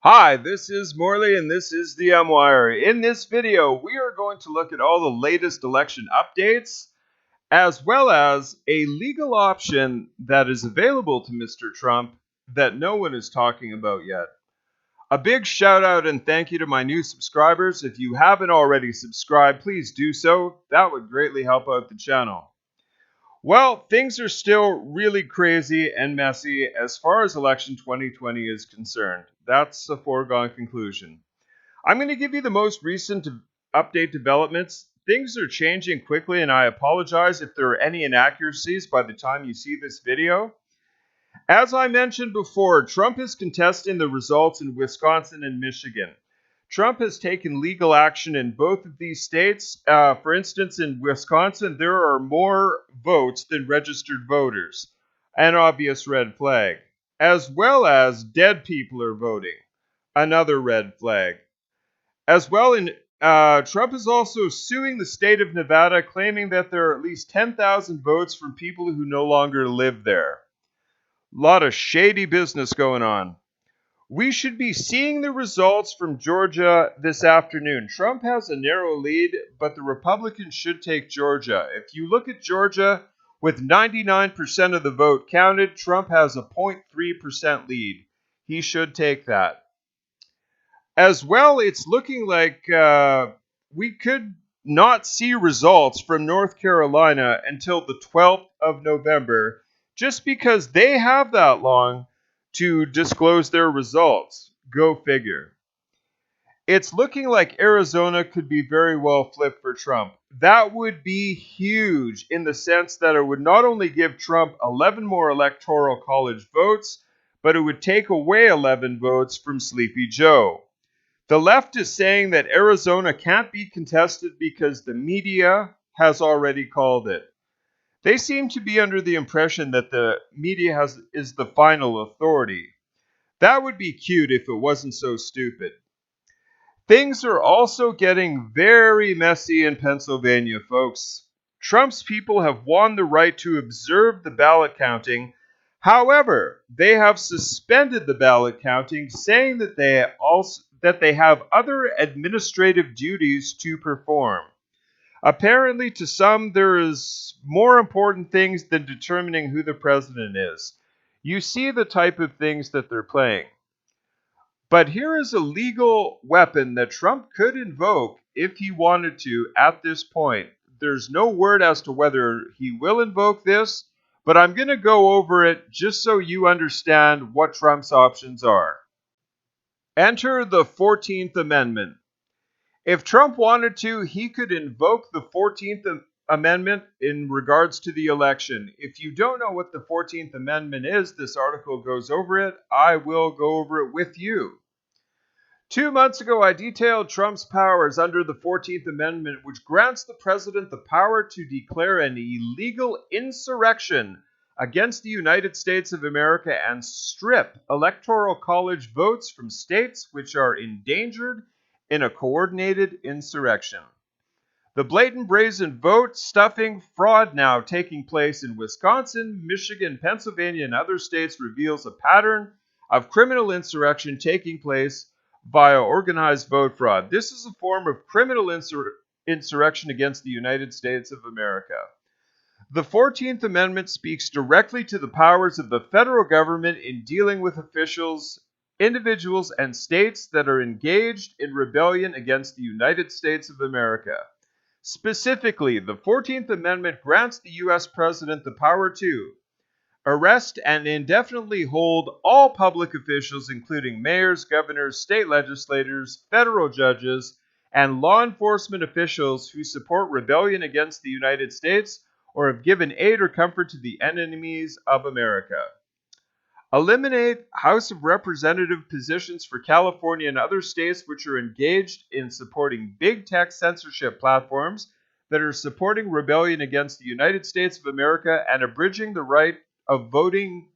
Hi, this is Morley and this is the M-Wire. In this video, we are going to look at all the latest election updates, as well as a legal option that is available to Mr. Trump that no one is talking about yet. A big shout out and thank you to my new subscribers. If you haven't already subscribed, please do so. That would greatly help out the channel. Well, things are still really crazy and messy as far as election 2020 is concerned. That's a foregone conclusion. I'm going to give you the most recent update developments. Things are changing quickly, and I apologize if there are any inaccuracies by the time you see this video. As I mentioned before, Trump is contesting the results in Wisconsin and Michigan. Trump has taken legal action in both of these states. For instance, in Wisconsin, there are more votes than registered voters, an obvious red flag, as well as dead people are voting, another red flag. As well, Trump is also suing the state of Nevada, claiming that there are at least 10,000 votes from people who no longer live there. A lot of shady business going on. We should be seeing the results from Georgia this afternoon. Trump has a narrow lead, but the Republicans should take Georgia. If you look at Georgia, with 99% of the vote counted, Trump has a 0.3% lead. He should take that. As well, it's looking like we could not see results from North Carolina until the 12th of November, just because they have that long to disclose their results. Go figure. It's looking like Arizona could be very well flipped for Trump. That would be huge in the sense that it would not only give Trump 11 more electoral college votes, but it would take away 11 votes from Sleepy Joe. The left is saying that Arizona can't be contested because the media has already called it. They seem to be under the impression that the media is the final authority. That would be cute if it wasn't so stupid. Things are also getting very messy in Pennsylvania, folks. Trump's people have won the right to observe the ballot counting. However, they have suspended the ballot counting, saying that they have other administrative duties to perform. Apparently, to some, there is more important things than determining who the president is. You see the type of things that they're playing. But here is a legal weapon that Trump could invoke if he wanted to at this point. There's no word as to whether he will invoke this, but I'm going to go over it just so you understand what Trump's options are. Enter the 14th Amendment. If Trump wanted to, he could invoke the 14th Amendment in regards to the election. If you don't know what the 14th Amendment is, this article goes over it. I will go over it with you. 2 months ago, I detailed Trump's powers under the 14th Amendment, which grants the president the power to declare an illegal insurrection against the United States of America and strip electoral college votes from states which are endangered in a coordinated insurrection. The blatant brazen vote stuffing fraud now taking place in Wisconsin, Michigan, Pennsylvania, and other states reveals a pattern of criminal insurrection taking place via organized vote fraud. This is a form of criminal insurrection against the United States of America. The 14th Amendment speaks directly to the powers of the federal government in dealing with officials, individuals, and states that are engaged in rebellion against the United States of America. Specifically, the 14th Amendment grants the U.S. President the power to arrest and indefinitely hold all public officials, including mayors, governors, state legislators, federal judges, and law enforcement officials who support rebellion against the United States or have given aid or comfort to the enemies of America. Eliminate House of Representative positions for California and other states which are engaged in supporting big tech censorship platforms that are supporting rebellion against the United States of America and abridging the right of voting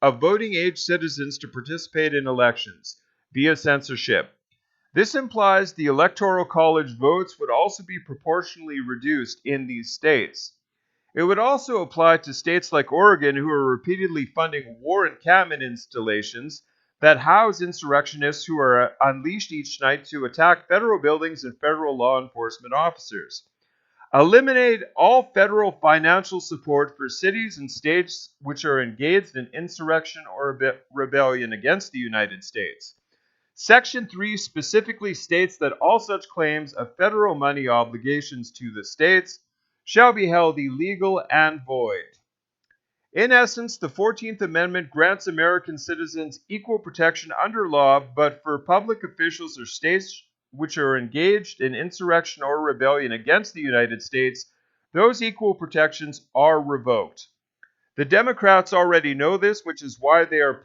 age citizens to participate in elections via censorship. This implies the Electoral College votes would also be proportionally reduced in these states. It would also apply to states like Oregon, who are repeatedly funding war encampment installations that house insurrectionists who are unleashed each night to attack federal buildings and federal law enforcement officers. Eliminate all federal financial support for cities and states which are engaged in insurrection or rebellion against the United States. Section 3 specifically states that all such claims of federal money obligations to the states shall be held illegal and void. In essence, the 14th Amendment grants American citizens equal protection under law, but for public officials or states which are engaged in insurrection or rebellion against the United States, those equal protections are revoked. The Democrats already know this, which is why they are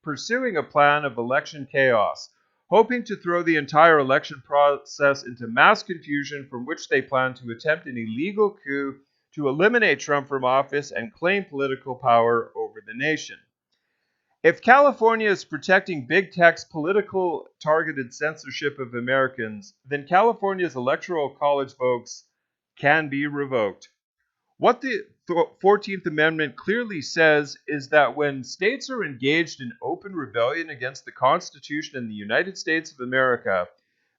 pursuing a plan of election chaos, hoping to throw the entire election process into mass confusion from which they plan to attempt an illegal coup to eliminate Trump from office and claim political power over the nation. If California is protecting big tech's political targeted censorship of Americans, then California's electoral college votes can be revoked. What the 14th Amendment clearly says is that when states are engaged in open rebellion against the Constitution and the United States of America,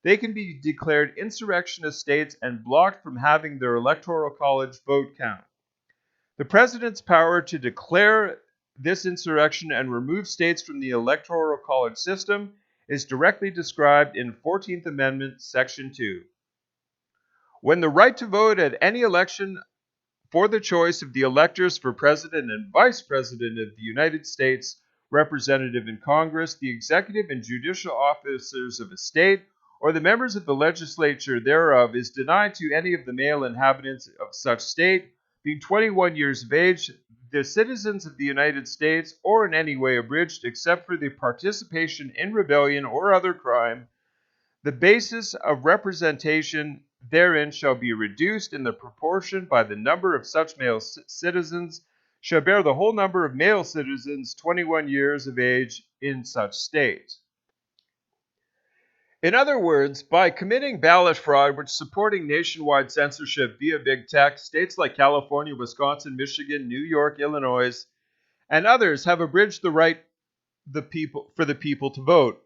they can be declared insurrectionist states and blocked from having their electoral college vote count. The president's power to declare this insurrection and remove states from the electoral college system is directly described in 14th Amendment, Section 2. When the right to vote at any election for the choice of the electors for president and vice president of the United States, representative in Congress, the executive and judicial officers of a state, or the members of the legislature thereof is denied to any of the male inhabitants of such state, being 21 years of age, the citizens of the United States, or in any way abridged except for the participation in rebellion or other crime, the basis of representation therein shall be reduced in the proportion by the number of such male citizens shall bear the whole number of male citizens 21 years of age in such state. In other words, by committing ballot fraud, which supporting nationwide censorship via big tech, states like California, Wisconsin, Michigan, New York, Illinois, and others have abridged the right for the people to vote.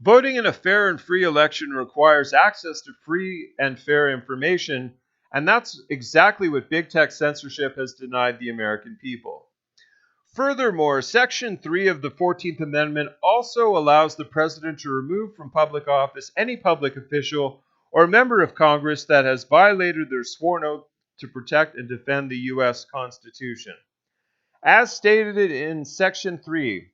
Voting in a fair and free election requires access to free and fair information, and that's exactly what big tech censorship has denied the American people. Furthermore, Section 3 of the 14th Amendment also allows the president to remove from public office any public official or member of Congress that has violated their sworn oath to protect and defend the U.S. Constitution. As stated in Section 3,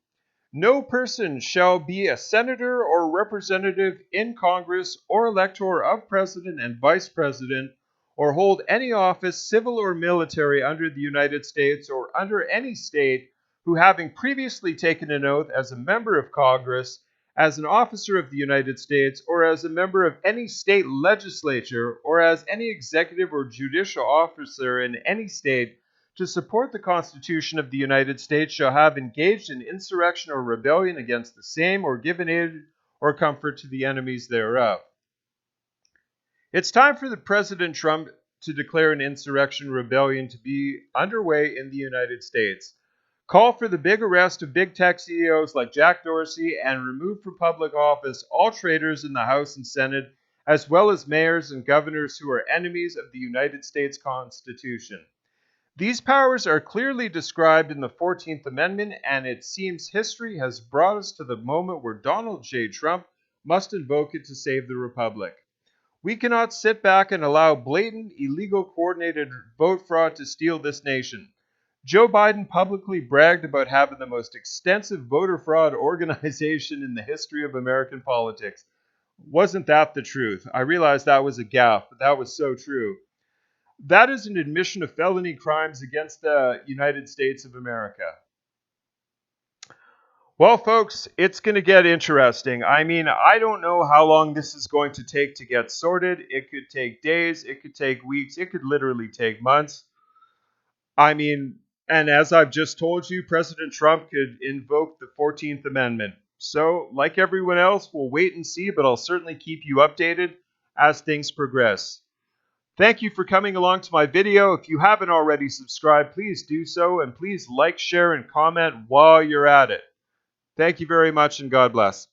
no person shall be a senator or representative in Congress or elector of president and vice president or hold any office, civil or military, under the United States or under any state who, having previously taken an oath as a member of Congress, as an officer of the United States, or as a member of any state legislature, or as any executive or judicial officer in any state, to support the Constitution of the United States shall have engaged in insurrection or rebellion against the same, or given aid or comfort to the enemies thereof. It's time for the President Trump to declare an insurrection rebellion to be underway in the United States. Call for the big arrest of big tech CEOs like Jack Dorsey and remove from public office all traitors in the House and Senate, as well as mayors and governors who are enemies of the United States Constitution. These powers are clearly described in the 14th Amendment, and it seems history has brought us to the moment where Donald J. Trump must invoke it to save the Republic. We cannot sit back and allow blatant, illegal, coordinated vote fraud to steal this nation. Joe Biden publicly bragged about having the most extensive voter fraud organization in the history of American politics. Wasn't that the truth? I realized that was a gaffe, but that was so true. That is an admission of felony crimes against the United States of America. Well, folks, it's going to get interesting. I mean, I don't know how long this is going to take to get sorted. It could take days, it could take weeks, it could literally take months. I mean, and as I've just told you, President Trump could invoke the 14th Amendment. So, like everyone else, we'll wait and see, but I'll certainly keep you updated as things progress. Thank you for coming along to my video. If you haven't already subscribed, please do so, and please like, share, and comment while you're at it. Thank you very much, and God bless.